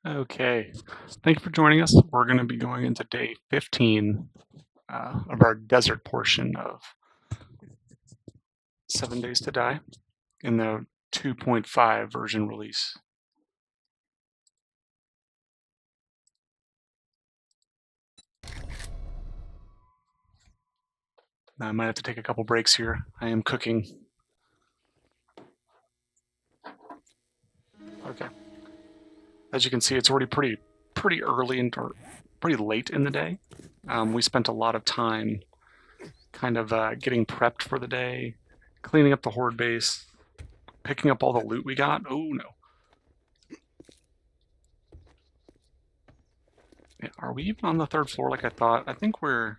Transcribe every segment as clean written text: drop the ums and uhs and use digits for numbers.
Okay, thank you for joining us. We're going to be going into day 15 of our desert portion of 7 Days to Die in the 2.5 version release. I might have to take a couple breaks here. I am cooking. Okay. As you can see, it's already pretty early or pretty late in the day. We spent a lot of time kind of getting prepped for the day, cleaning up the horde base, picking up all the loot we got. Oh no. Are we even on the third floor like I thought? I think we're...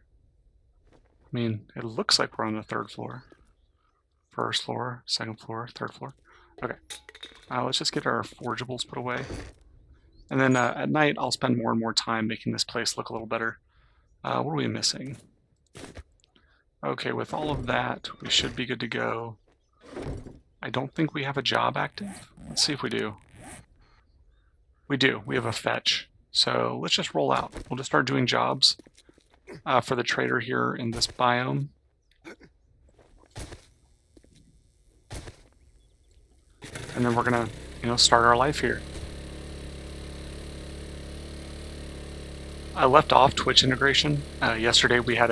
I mean, it looks like we're on the third floor. First floor, second floor, third floor. Okay. Let's just get our forgeables put away. And then at night, I'll spend more and more time making this place look a little better. What are we missing? Okay, with all of that, we should be good to go. I don't think we have a job active. Let's see if we do. We do. We have a fetch. So let's just roll out. We'll just start doing jobs for the trader here in this biome. And then we're gonna, start our life here. I left off Twitch integration. Yesterday we had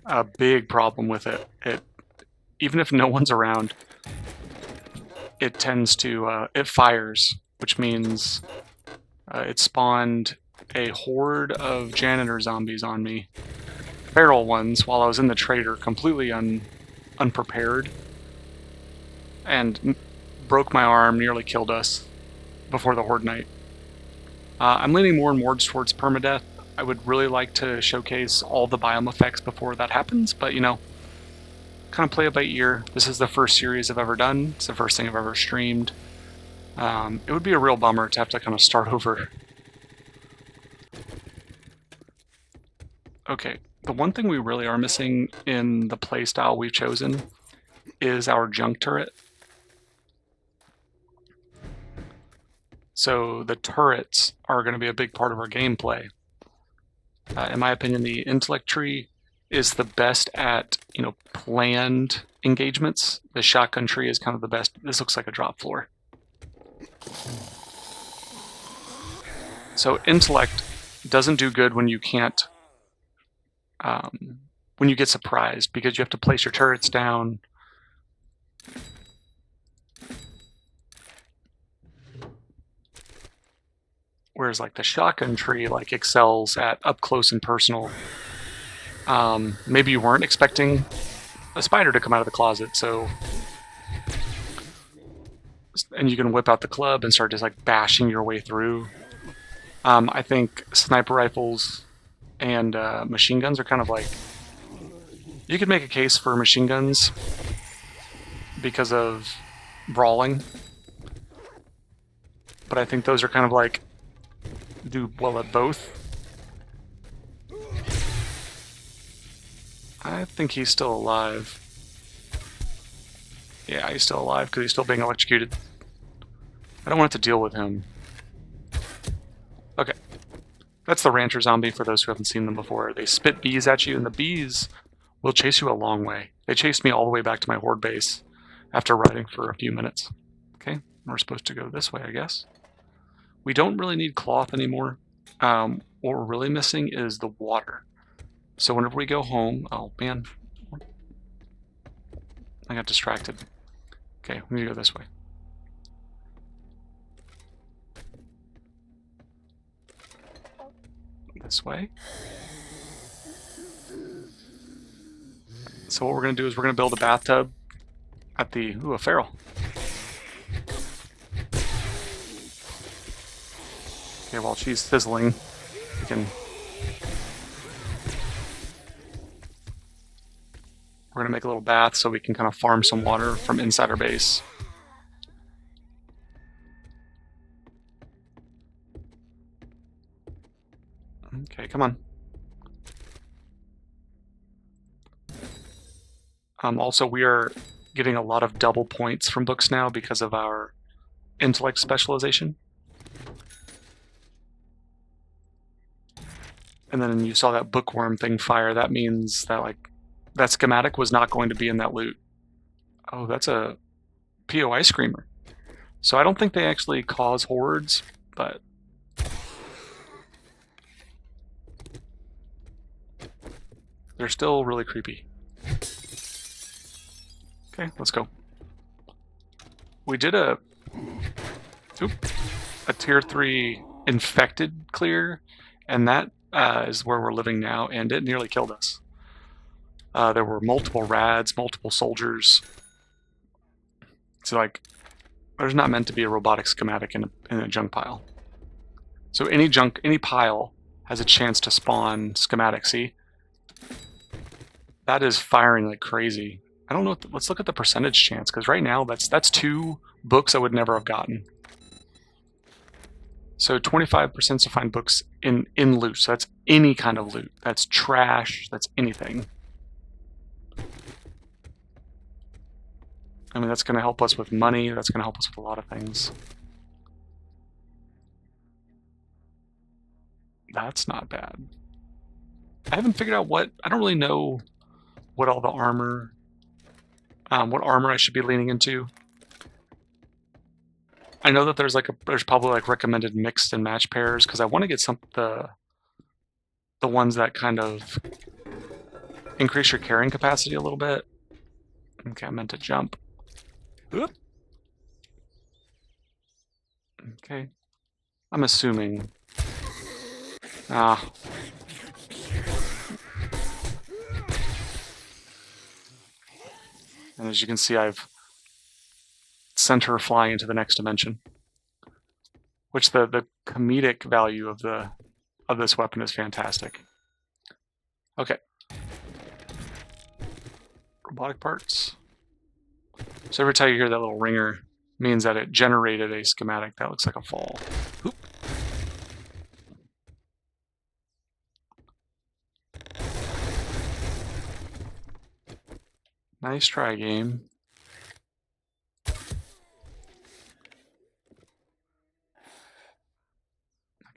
a big problem with it. Even if no one's around, it tends to, it fires, which means it spawned a horde of janitor zombies on me. Feral ones, while I was in the trader, completely unprepared. And broke my arm, nearly killed us before the Horde Night. I'm leaning more and more towards permadeath. I would really like to showcase all the biome effects before that happens, but kind of play it by ear. This is the first series I've ever done. It's the first thing I've ever streamed. It would be a real bummer to have to kind of start over. Okay, the one thing we really are missing in the playstyle we've chosen is our junk turret. So the turrets are going to be a big part of our gameplay. In my opinion, the intellect tree is the best at, planned engagements. The shotgun tree is kind of the best. This looks like a drop floor. So intellect doesn't do good when you can't, when you get surprised, because you have to place your turrets down. Whereas like the shotgun tree excels at up close and personal. Maybe you weren't expecting a spider to come out of the closet, and you can whip out the club and start just bashing your way through. I think sniper rifles and machine guns are kind of you could make a case for machine guns because of brawling, but I think those are kind of do well at both. I think he's still alive. Yeah, he's still alive because he's still being electrocuted. I don't want to deal with him. Okay. That's the rancher zombie for those who haven't seen them before. They spit bees at you, and the bees will chase you a long way. They chased me all the way back to my horde base after riding for a few minutes. Okay, we're supposed to go this way, I guess. We don't really need cloth anymore. What we're really missing is the water. So whenever we go home... Oh, man. I got distracted. Okay, we need to go this way. This way. So what we're going to do is we're going to build a bathtub at the... Ooh, a feral. Okay, while she's fizzling, we can... We're going to make a little bath so we can kind of farm some water from inside our base. Okay, come on. Also, we are getting a lot of double points from books now because of our intellect specialization. and then you saw that bookworm thing fire, that means that like that schematic was not going to be in that loot. Oh, that's a POI screamer. So I don't think they actually cause hordes, but they're still really creepy. Okay, let's go. We did a tier 3 infected clear, and that is where we're living now, and it nearly killed us. There were multiple rads, multiple soldiers. So like, there's not meant to be a robotic schematic in a junk pile. So any pile has a chance to spawn schematic. See, that is firing like crazy. I don't know. Let's look at the percentage chance, because right now that's 2 books I would never have gotten. So 25% to find books in loot. So that's any kind of loot. That's trash. That's anything. I mean, that's going to help us with money. That's going to help us with a lot of things. That's not bad. I haven't figured out I don't really know what all the armor, what armor I should be leaning into. I know that there's probably like recommended mixed and match pairs, because I want to get the ones that kind of increase your carrying capacity a little bit. Okay, I meant to jump. Oop. Okay, I'm assuming. And as you can see, I've sent her flying into the next dimension, which the comedic value of this weapon is fantastic. Okay. Robotic parts. So every time you hear that little ringer, means that it generated a schematic. That looks like a fall. Oop. Nice try, game. I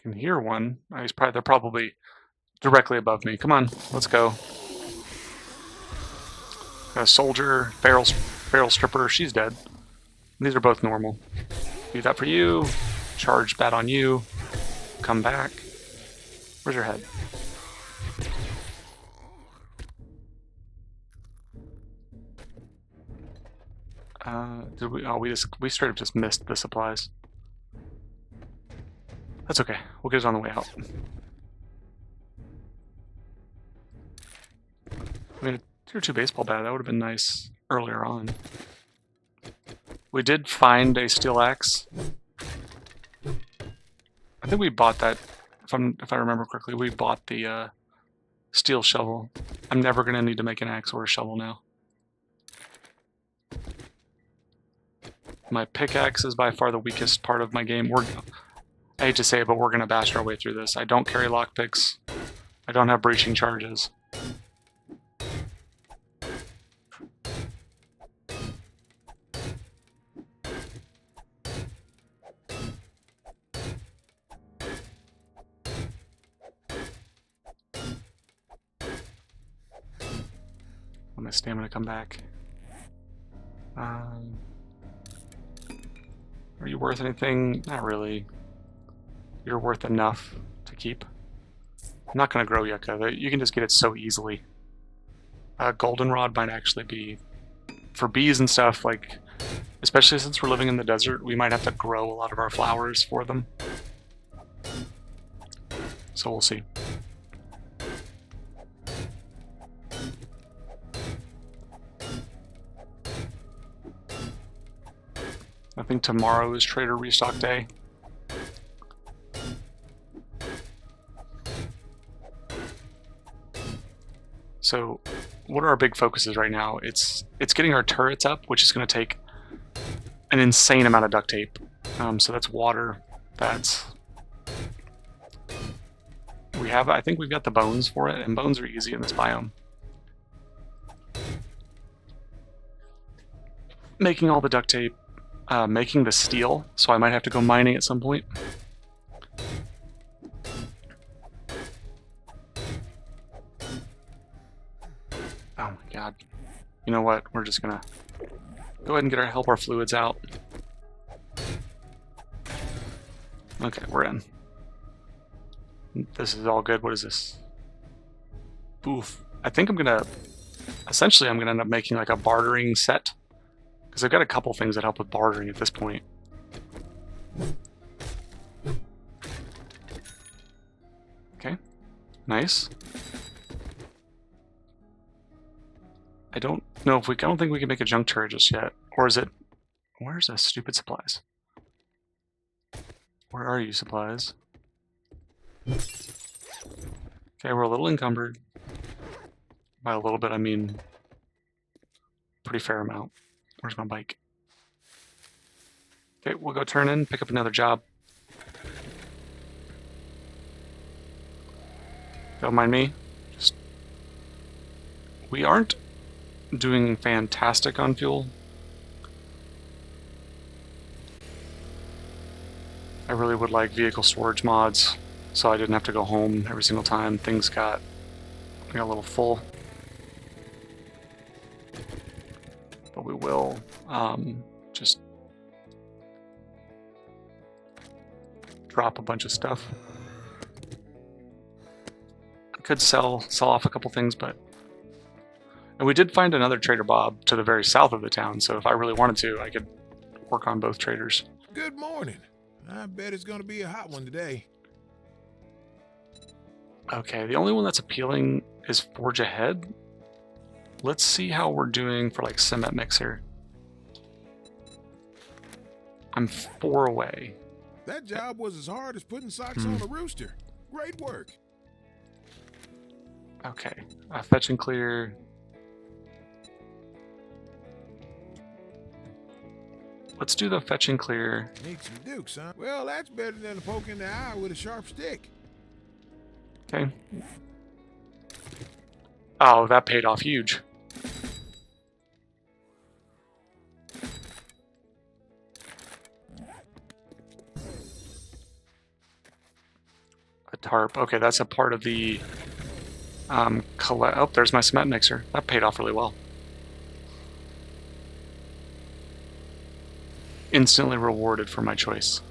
can hear one. They're probably directly above me. Come on, let's go. Got a soldier, barrel stripper. She's dead. These are both normal. Do that for you. Charge that on you. Come back. Where's your head? Did we? Oh, we straight up just missed the supplies. That's okay. We'll get it on the way out. I mean, a tier 2 baseball bat, that would have been nice earlier on. We did find a steel axe. I think we bought that, if I remember correctly, we bought the steel shovel. I'm never going to need to make an axe or a shovel now. My pickaxe is by far the weakest part of my game. I hate to say it, but we're going to bash our way through this. I don't carry lockpicks. I don't have breaching charges. Let my stamina come back. Are you worth anything? Not really. You're worth enough to keep. I'm not going to grow yucca. You can just get it so easily. Goldenrod might actually be for bees and stuff, like, especially since we're living in the desert, we might have to grow a lot of our flowers for them. So we'll see. I think tomorrow is trader restock day. So what are our big focuses right now? It's getting our turrets up, which is going to take an insane amount of duct tape. So that's water. I think we've got the bones for it, and bones are easy in this biome. Making all the duct tape, making the steel, so I might have to go mining at some point. Oh my god. You know what? We're just gonna go ahead and help our fluids out. Okay, we're in. This is all good. What is this? Oof. I think I'm gonna... Essentially, I'm gonna end up making like a bartering set. Because I've got a couple things that help with bartering at this point. Okay. Nice. I don't know if we... I don't think we can make a junk turret just yet. Or is it... Where's the stupid supplies? Where are you, supplies? Okay, we're a little encumbered. By a little bit, I mean... pretty fair amount. Where's my bike? Okay, we'll go turn in, pick up another job. Don't mind me. Just... We aren't doing fantastic on fuel. I really would like vehicle storage mods, so I didn't have to go home every single time things got a little full. But we will just drop a bunch of stuff. I could sell off a couple things, but... And we did find another Trader Bob to the very south of the town, so if I really wanted to, I could work on both traders. Good morning. I bet it's going to be a hot one today. Okay, the only one that's appealing is Forge Ahead. Let's see how we're doing for like cement mixer. I'm 4 away. That job was as hard as putting socks on a rooster. Great work. Okay, fetch and clear. Let's do the fetch and clear. Need some dukes, huh? Well, that's better than a poke in the eye with a sharp stick. Okay. Oh, that paid off huge. A tarp. Okay, that's a part of the... Oh, there's my cement mixer. That paid off really well. Instantly rewarded for my choice.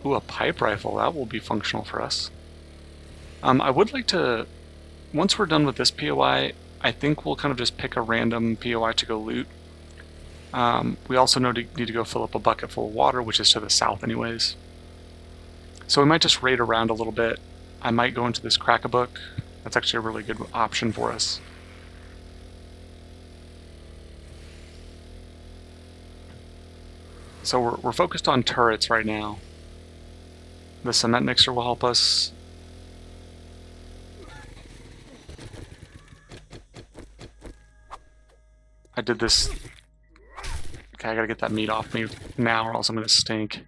Ooh, a pipe rifle. That will be functional for us. I would like to... Once we're done with this POI, I think we'll kind of just pick a random POI to go loot. We also need to go fill up a bucket full of water, which is to the south anyways. So we might just raid around a little bit. I might go into this crack-a-book. That's actually a really good option for us. So we're focused on turrets right now. The cement mixer will help us. I did this... Okay, I gotta get that meat off me now or else I'm gonna stink.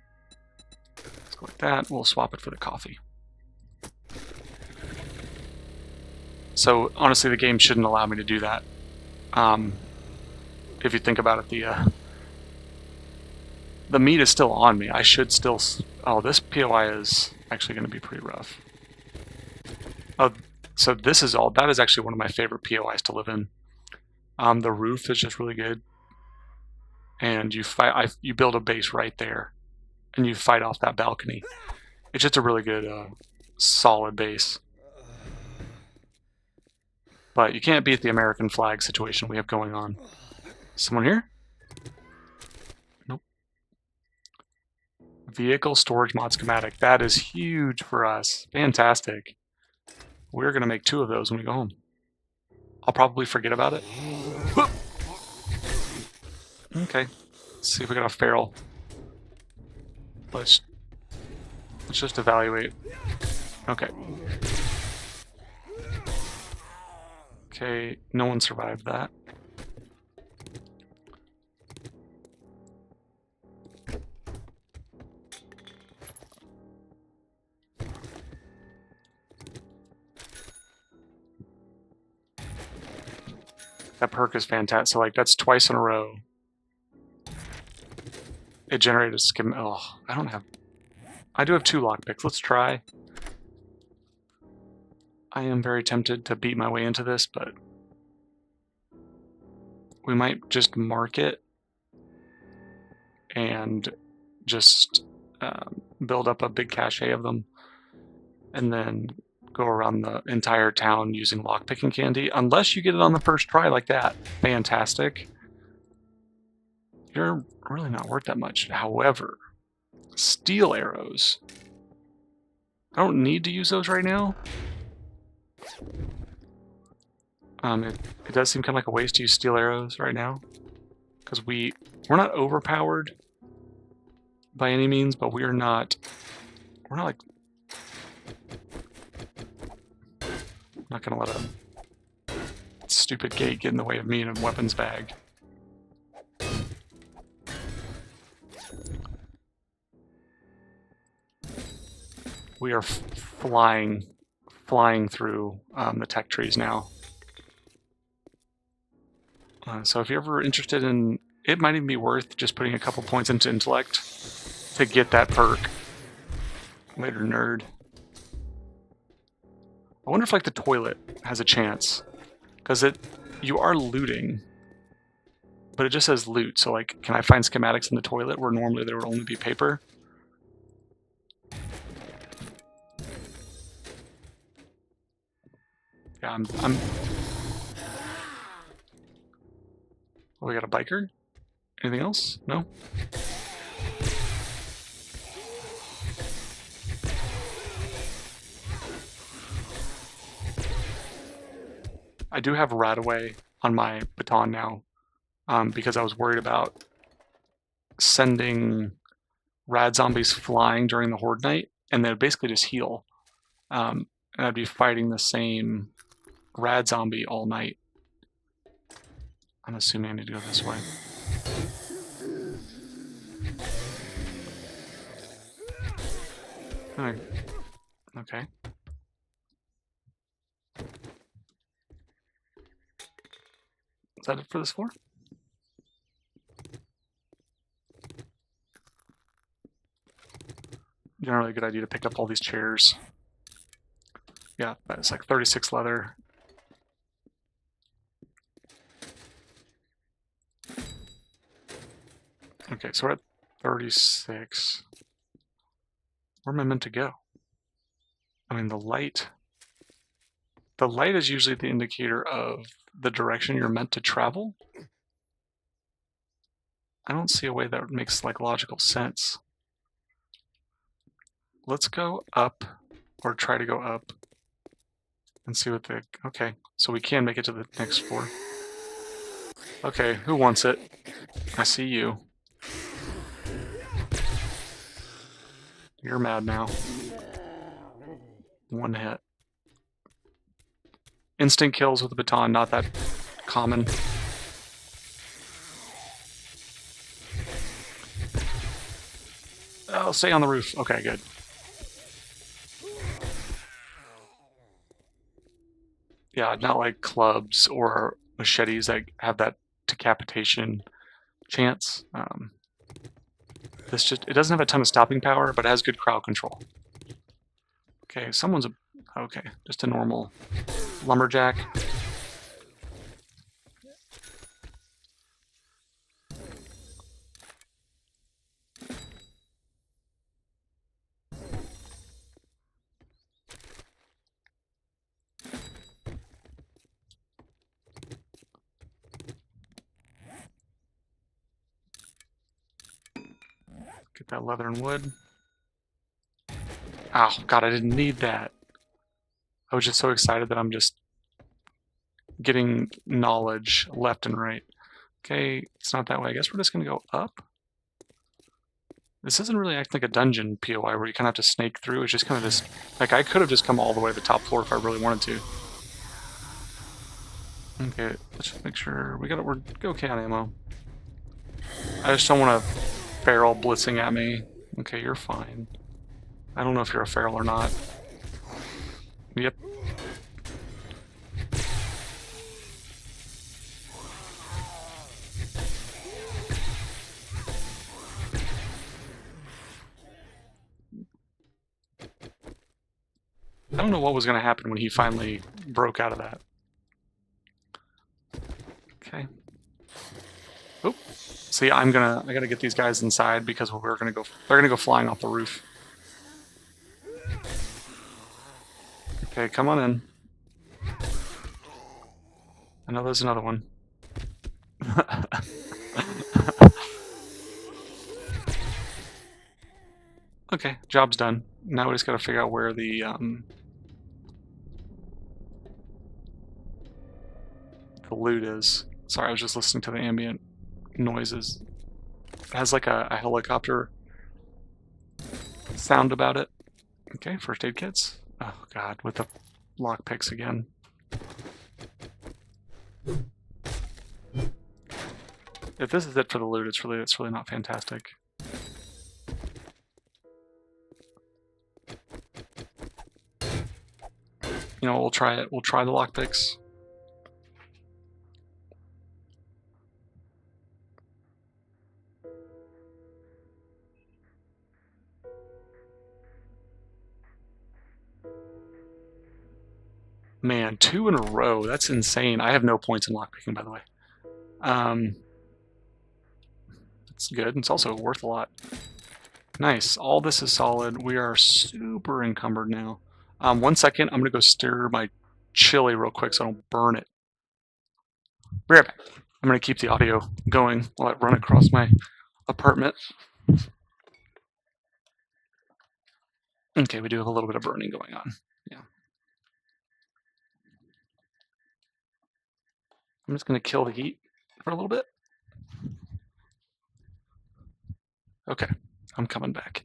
Let's go like that. We'll swap it for the coffee. So honestly, the game shouldn't allow me to do that. If you think about it, the meat is still on me. I should still... Oh, this POI is actually going to be pretty rough. Oh, so this is all... That is actually one of my favorite POIs to live in. The roof is just really good. And you build a base right there. And you fight off that balcony. It's just a really good, solid base. But you can't beat the American flag situation we have going on. Someone here? Nope. Vehicle storage mod schematic. That is huge for us. Fantastic. We're going to make 2 of those when we go home. I'll probably forget about it. Whoop. Okay. Let's see if we got a feral. Let's just evaluate. Okay. Okay, no one survived that. That perk is fantastic. So, like, that's twice in a row. It generated a skim. Oh, I do have 2 lockpicks. Let's try. I am very tempted to beat my way into this, but we might just mark it and just build up a big cache of them, and then go around the entire town using lockpicking candy. Unless you get it on the first try like that, fantastic. You're really not worth that much. However, steel arrows. I don't need to use those right now. It does seem kind of like a waste to use steel arrows right now, because we're not overpowered by any means, but we're not like, I'm not gonna let a stupid gate get in the way of me and a weapons bag. We are flying through the tech trees now. So if you're ever interested in, it might even be worth just putting a couple points into intellect to get that perk. Later, nerd. I wonder if like the toilet has a chance, because you are looting, but it just says loot. So like, can I find schematics in the toilet where normally there would only be paper? Yeah, I'm. Oh, we got a biker? Anything else? No? I do have Radaway on my baton now, because I was worried about sending rad zombies flying during the Horde Night, and they'd basically just heal. And I'd be fighting the same rad zombie all night. I'm assuming I need to go this way. Okay. Is that it for this floor? Generally a good idea to pick up all these chairs. Yeah, that's like 36 leather. Okay, so we're at 36. Where am I meant to go? I mean, the light is usually the indicator of the direction you're meant to travel. I don't see a way that makes like logical sense. Let's go up, or try to go up, and see what the, okay, so we can make it to the next floor. Okay, who wants it? I see you. You're mad now. One hit. Instant kills with the baton, not that common. Oh, stay on the roof. Okay, good. Yeah, not like clubs or machetes that have that decapitation chance. This just, it doesn't have a ton of stopping power, but it has good crowd control. Okay, okay, just a normal lumberjack. Get that leather and wood. Oh, God, I didn't need that. I was just so excited that I'm just getting knowledge left and right. Okay, it's not that way. I guess we're just going to go up. This doesn't really act like a dungeon POI where you kind of have to snake through. It's just kind of this, like I could have just come all the way to the top floor if I really wanted to. Okay, let's just make sure we're okay on ammo. I just don't want a feral blitzing at me. Okay, you're fine. I don't know if you're a feral or not. Yep. I don't know what was going to happen when he finally broke out of that. Okay. Oop. See, I gotta get these guys inside because they're gonna go flying off the roof. Okay, come on in. I know there's another one. Okay, job's done. Now we just gotta figure out where the loot is. Sorry, I was just listening to the ambient noises. It has like a helicopter sound about it. Okay, first aid kits. Oh god, with the lockpicks again. If this is it for the loot, it's really not fantastic. You know, we'll try it. We'll try the lockpicks. Man, 2 in a row. That's insane. I have no points in lockpicking, by the way. It's good. It's also worth a lot. Nice. All this is solid. We are super encumbered now. 1 second. I'm going to go stir my chili real quick so I don't burn it. Be right back. I'm going to keep the audio going while I run across my apartment. Okay, we do have a little bit of burning going on. Yeah. I'm just going to kill the heat for a little bit. Okay, I'm coming back.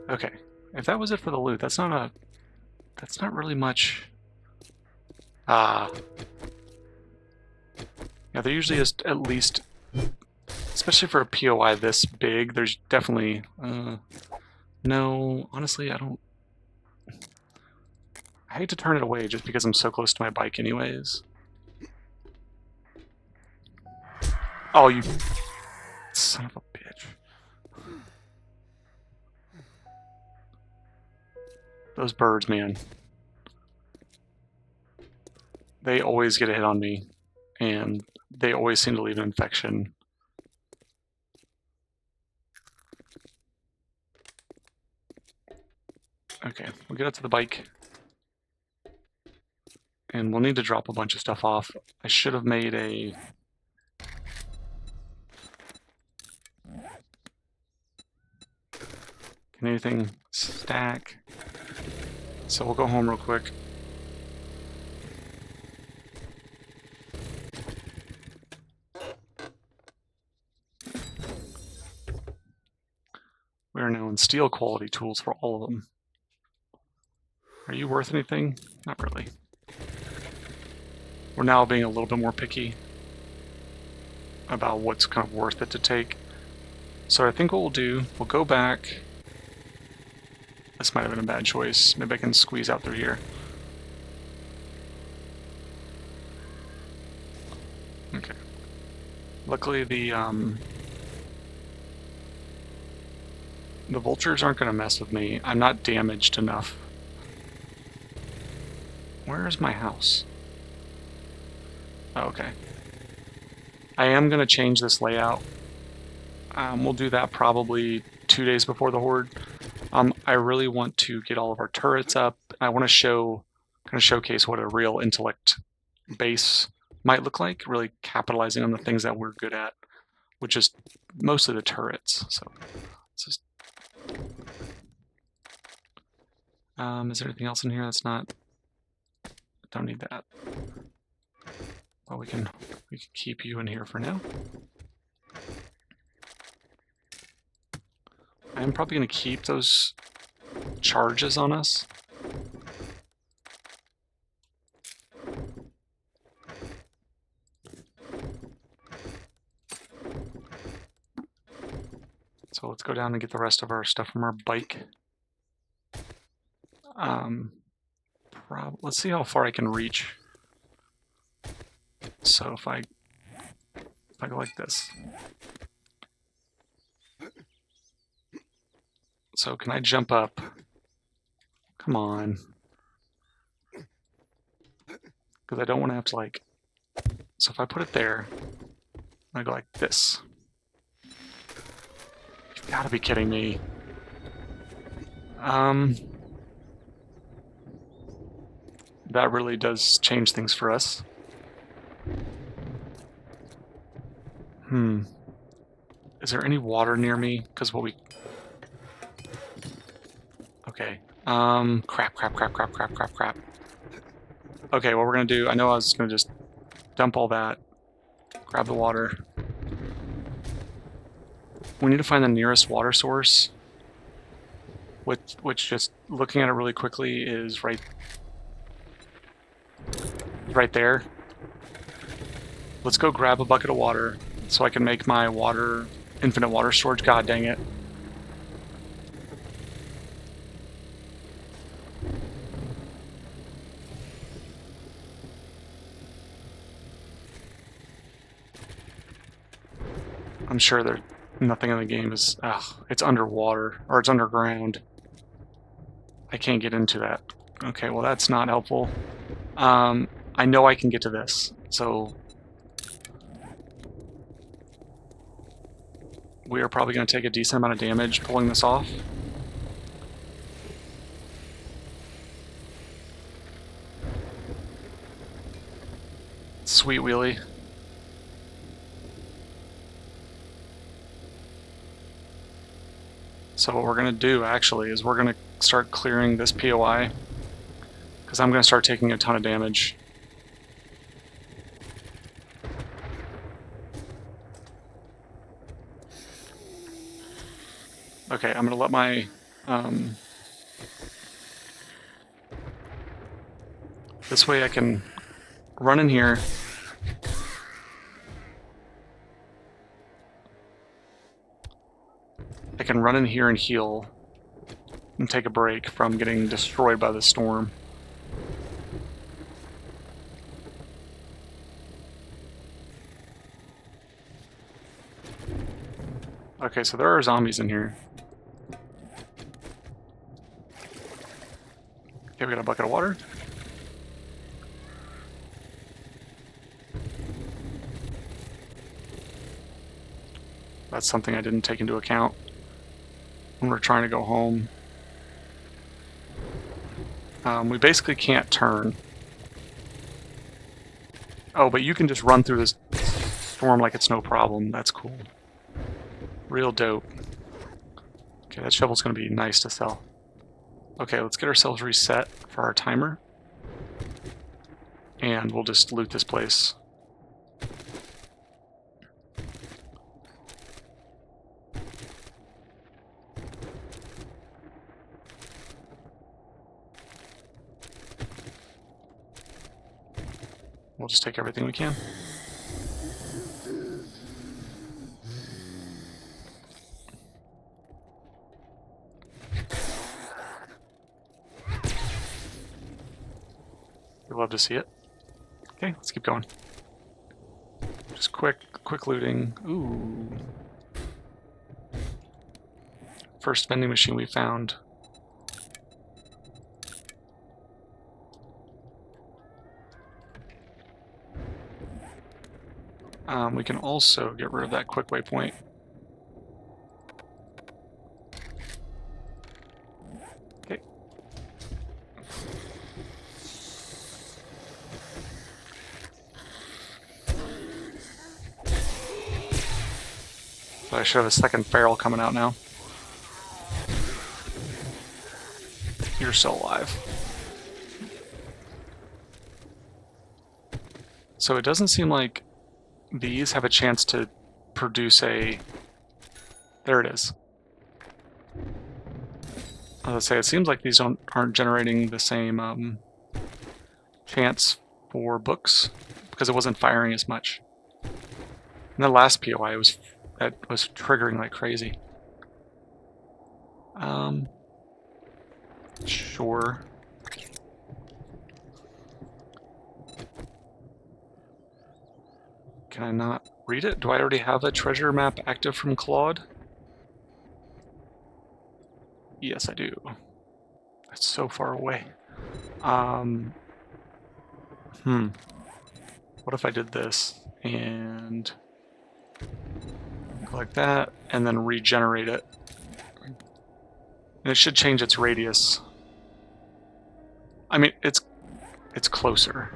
Okay, if that was it for the loot, that's not really much. Yeah, there usually is at least, especially for a POI this big, there's definitely, no, honestly, I hate to turn it away just because I'm so close to my bike anyways. Oh, you son of a bitch. Those birds, man. They always get a hit on me, and they always seem to leave an infection. Okay, we'll get up to the bike. And we'll need to drop a bunch of stuff off. I should have made a... Can anything stack? So we'll go home real quick. We are now in steel quality tools for all of them. Are you worth anything? Not really. We're now being a little bit more picky about what's kind of worth it to take. So I think what we'll do, we'll go back. This might have been a bad choice. Maybe I can squeeze out through here. Okay. Luckily the vultures aren't going to mess with me. I'm not damaged enough. Where is my house? Oh, okay. I am going to change this layout. We'll do that probably 2 days before the Horde. I really want to get all of our turrets up. I want to kind of showcase what a real intellect base might look like, really capitalizing on the things that we're good at, which is mostly the turrets. So let's just... is there anything else in here that's not... Don't need that. Well, we can keep you in here for now. I am probably going to keep those charges on us. So let's go down and get the rest of our stuff from our bike. Let's see how far I can reach. So if I If I go like this. So can I jump up? Come on. Because I don't want to have to like... So if I put it there, I go like this. You've got to be kidding me. That really does change things for us. Is there any water near me? Because what we... Okay. Crap. Okay, what we're gonna do... I know I was gonna just dump all that. Grab the water. We need to find the nearest water source. Which just looking at it really quickly is right there. Let's go grab a bucket of water so I can make my infinite water storage. God dang it. I'm sure there's nothing in the game is... it's underwater, or it's underground. I can't get into that. Okay, well that's not helpful. I know I can get to this, so... We are probably going to take a decent amount of damage pulling this off. Sweet wheelie. So what we're going to do, actually, is we're going to start clearing this POI, because I'm going to start taking a ton of damage. Okay, I'm going to let my... this way I can run in here. I can run in here and heal and take a break from getting destroyed by the storm. Okay, so there are zombies in here. Okay, we got a bucket of water. That's something I didn't take into account when we're trying to go home. We basically can't turn. Oh, but you can just run through this storm like it's no problem. That's cool. Real dope. Okay, that shovel's going to be nice to sell. Okay, let's get ourselves reset for our timer. And we'll just loot this place. We'll just take everything we can. We'd love to see it. Okay, let's keep going. Just quick looting. Ooh. First vending machine we found. We can also get rid of that quick waypoint. Okay. So I should have a second barrel coming out now. You're still alive. So it doesn't seem like these have a chance to produce a... There it is. I was gonna say, it seems like these aren't generating the same chance for books, because it wasn't firing as much. And the last POI was triggering like crazy. Sure. can I not read it? Do I already have a treasure map active from Claude? Yes, I do. That's so far away. What if I did this and go like that and then regenerate it? And it should change its radius. I mean, it's closer.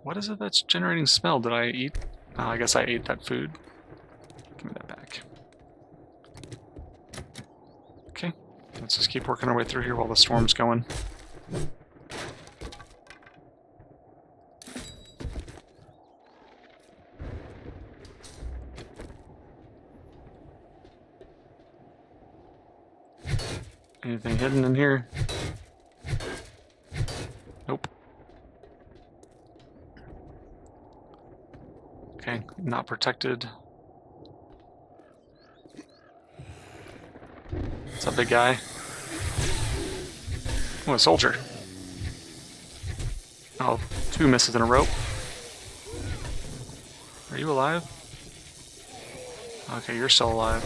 What is it that's generating smell? Did I eat? Oh, I guess I ate that food. Give me that back. Okay, let's just keep working our way through here while the storm's going. Anything hidden in here? Nope. Okay, not protected. What's up, big guy? Oh, a soldier. Oh, 2 misses in a row. Are you alive? Okay, you're still alive.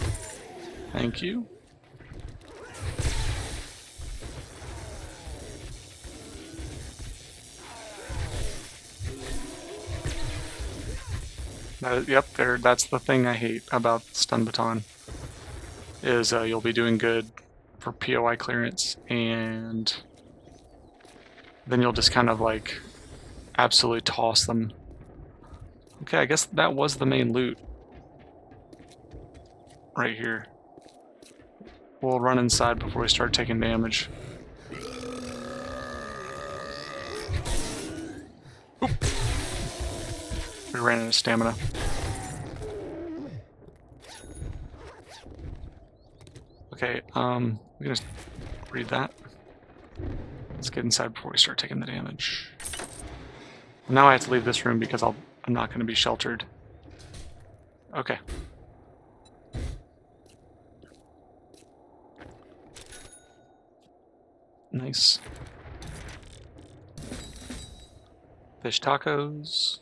Thank you. Yep, that's the thing I hate about Stun Baton. Is you'll be doing good for POI clearance, and then you'll just kind of like absolutely toss them. Okay, I guess that was the main loot. Right here. We'll run inside before we start taking damage. Oop. We ran out of stamina. Okay, we're gonna read that. Let's get inside before we start taking the damage. Now I have to leave this room because I'm not going to be sheltered. Okay. Nice. Fish tacos.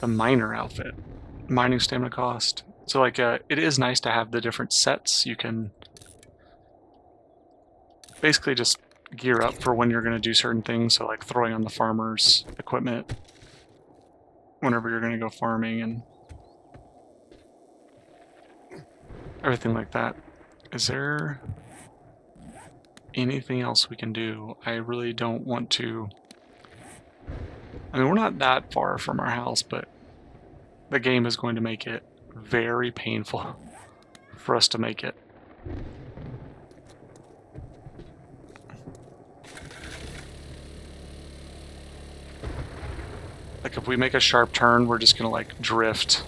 The miner outfit. Mining stamina cost. So like, it is nice to have the different sets. You can basically just gear up for when you're going to do certain things. So like throwing on the farmer's equipment whenever you're going to go farming and everything like that. Is there anything else we can do? I really don't want to. I mean, we're not that far from our house, but the game is going to make it very painful for us to make it. Like, if we make a sharp turn, we're just gonna, like, drift.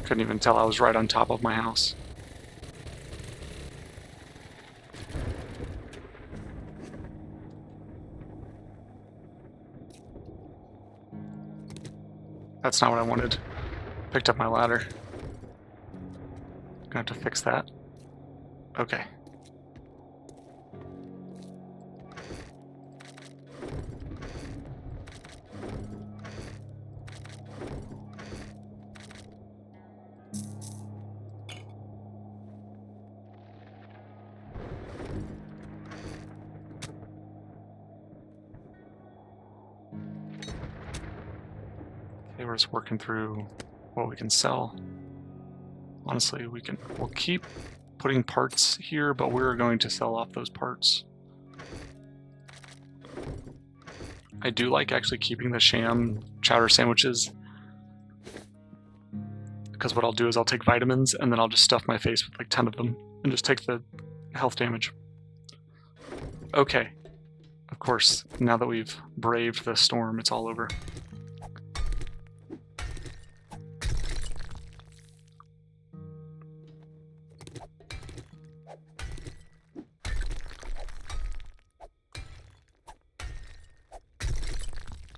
Couldn't even tell I was right on top of my house. That's not what I wanted. Picked up my ladder. Gonna have to fix that. Okay. We're just working through what we can sell. Honestly, we'll keep putting parts here, but we're going to sell off those parts. I do like actually keeping the sham chowder sandwiches, because what I'll do is I'll take vitamins and then I'll just stuff my face with like 10 of them and just take the health damage. Okay. Of course, now that we've braved the storm, it's all over.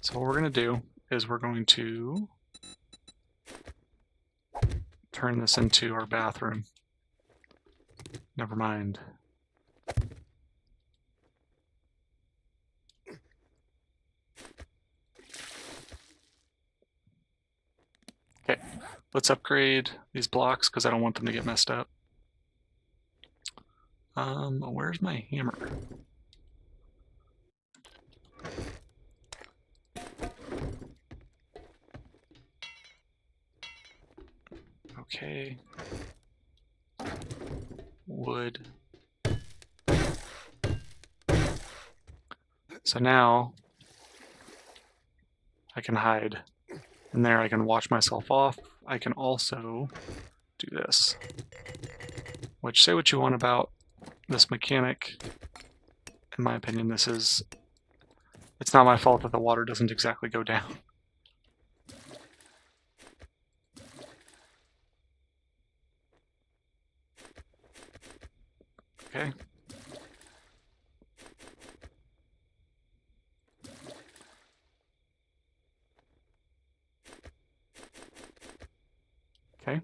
So what we're going to do is we're going to turn this into our bathroom. Never mind. Okay, let's upgrade these blocks because I don't want them to get messed up. Where's my hammer? Okay. Wood. So now I can hide. And there I can wash myself off. I can also do this. Which, say what you want about this mechanic. In my opinion, it's not my fault that the water doesn't exactly go down. Okay. Okay.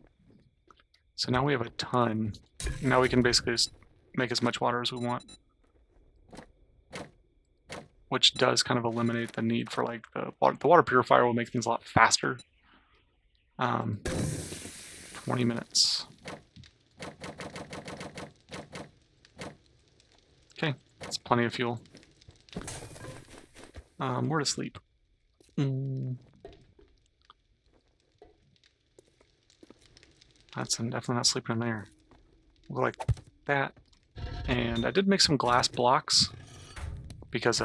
So now we have a ton. Now we can basically just make as much water as we want. Which does kind of eliminate the need for like the water purifier will make things a lot faster. 20 minutes. Okay, that's plenty of fuel. Where to sleep? That's definitely not sleeping in there. We'll go like that. And I did make some glass blocks because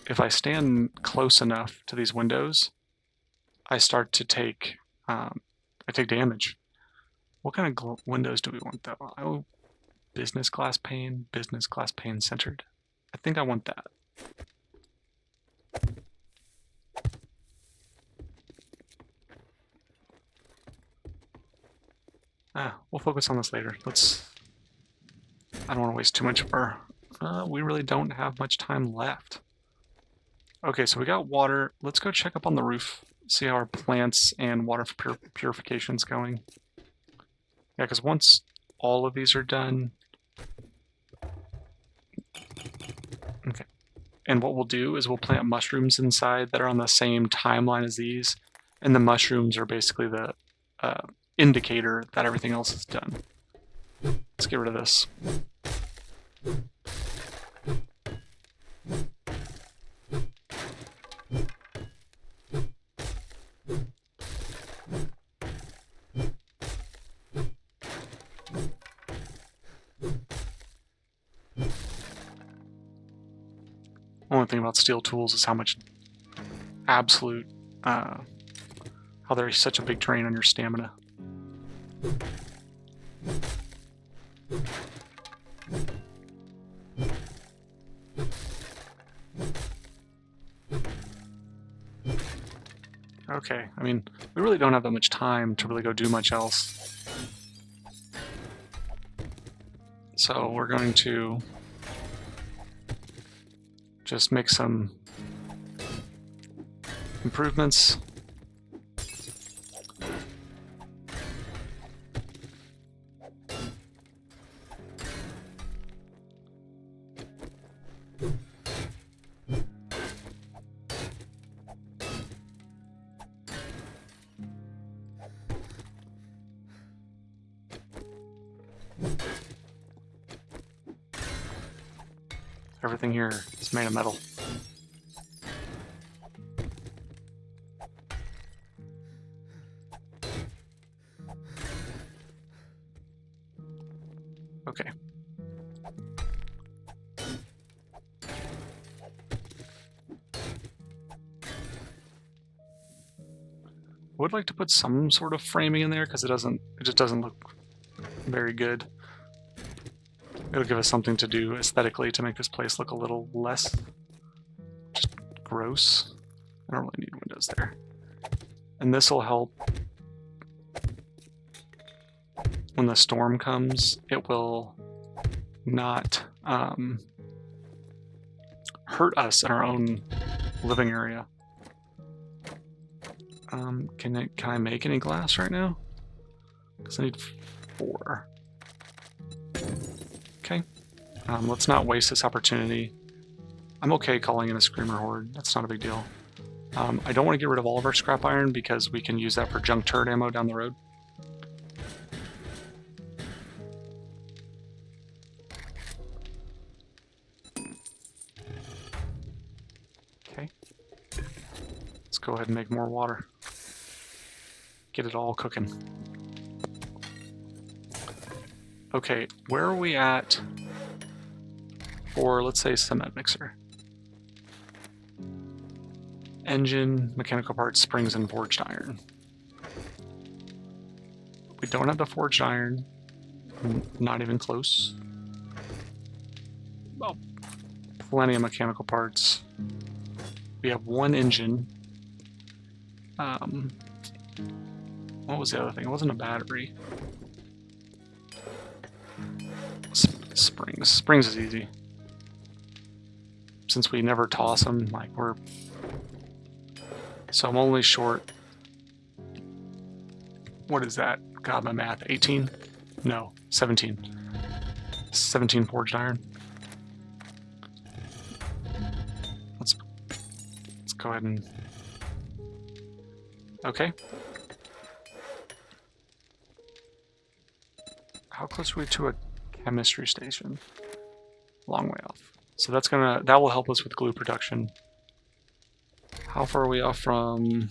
if I stand close enough to these windows, I start to take I take damage. What kind of windows do we want though? Oh, business glass pane centered. I think I want that. We'll focus on this later. I don't want to waste too much of our... we really don't have much time left. Okay, so we got water. Let's go check up on the roof, see how our plants and water purification's going. Yeah, because once all of these are done... Okay. And what we'll do is we'll plant mushrooms inside that are on the same timeline as these. And the mushrooms are basically the indicator that everything else is done. Let's get rid of this. Only thing about steel tools is how much absolute, how they're such a big drain on your stamina. Okay, I mean, we really don't have that much time to really go do much else. So we're going to just make some improvements. Everything here is made of metal. Okay. I would like to put some sort of framing in there because it just doesn't look very good. It'll give us something to do aesthetically to make this place look a little less just gross. I don't really need windows there. And this will help when the storm comes. It will not hurt us in our own living area. Can I make any glass right now? Because I need 4. Okay. Let's not waste this opportunity. I'm okay calling in a screamer horde. That's not a big deal. I don't want to get rid of all of our scrap iron because we can use that for junk turret ammo down the road. Okay. Let's go ahead and make more water. Get it all cooking. Okay, where are we at for, let's say, cement mixer? Engine, mechanical parts, springs, and forged iron. We don't have the forged iron. Not even close. Well, plenty of mechanical parts. We have 1 engine. What was the other thing? It wasn't a battery. Springs. Springs is easy. Since we never toss them, like we're... So I'm only short... What is that? God, my math. 18? No, 17. 17 forged iron. Let's go ahead and... Okay. How close are we to a chemistry station? Long way off. So that will help us with glue production. How far are we off from...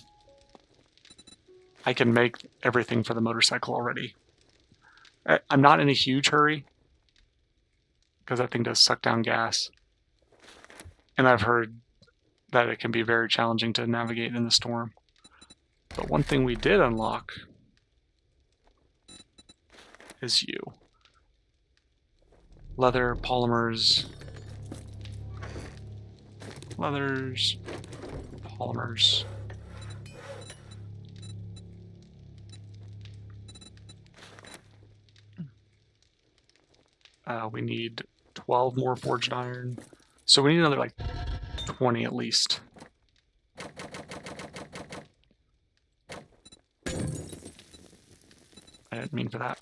I can make everything for the motorcycle already. I'm not in a huge hurry because that thing does suck down gas. And I've heard that it can be very challenging to navigate in the storm. But one thing we did unlock is you. Leather, polymers, leathers, polymers. We need 12 more forged iron. So we need another like 20 at least. I didn't mean for that.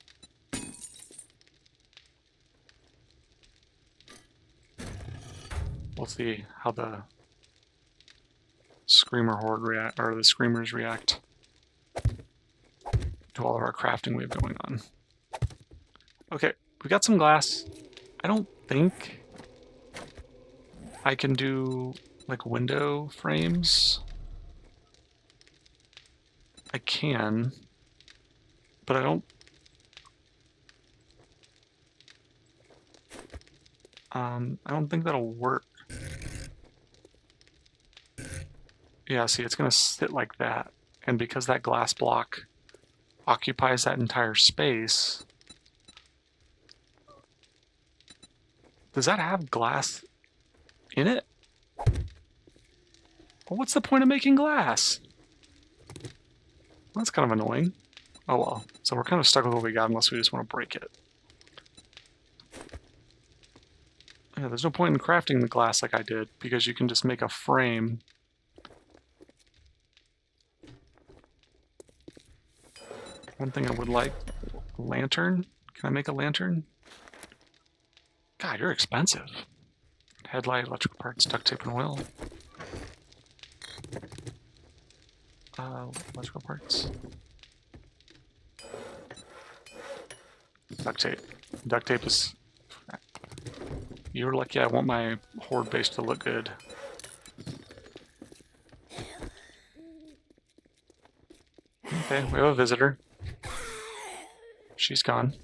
We'll see how the screamer horde react, or the screamers react to all of our crafting we have going on. Okay, we got some glass. I don't think I can do like window frames. I can, but I don't. I don't think that'll work. Yeah, see, it's gonna sit like that, and because that glass block occupies that entire space, does that have glass in it? Well, what's the point of making glass? Well, that's kind of annoying. Oh well, so we're kind of stuck with what we got unless we just want to break it. Yeah, there's no point in crafting the glass like I did, because you can just make a frame. One thing I would like, a lantern. Can I make a lantern? God, you're expensive. Headlight, electrical parts, duct tape, and oil. Electrical parts. Duct tape. Duct tape is... You're lucky I want my horde base to look good. Okay, we have a visitor. She's gone.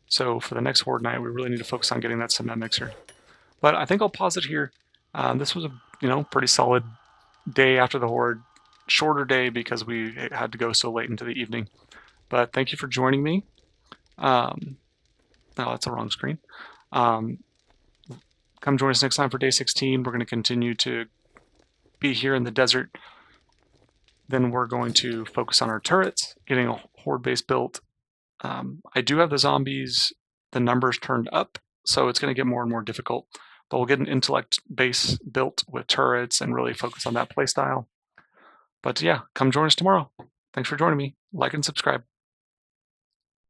So for the next Horde Night, we really need to focus on getting that cement mixer. But I think I'll pause it here. This was a pretty solid day after the Horde. Shorter day because we had to go so late into the evening. But thank you for joining me. No, that's the wrong screen. Come join us next time for day 16. We're going to continue to be here in the desert. Then we're going to focus on our turrets, getting a horde base built. I do have the zombies, the numbers turned up, so it's going to get more and more difficult. But we'll get an intellect base built with turrets and really focus on that playstyle. But yeah, come join us tomorrow. Thanks for joining me. Like and subscribe.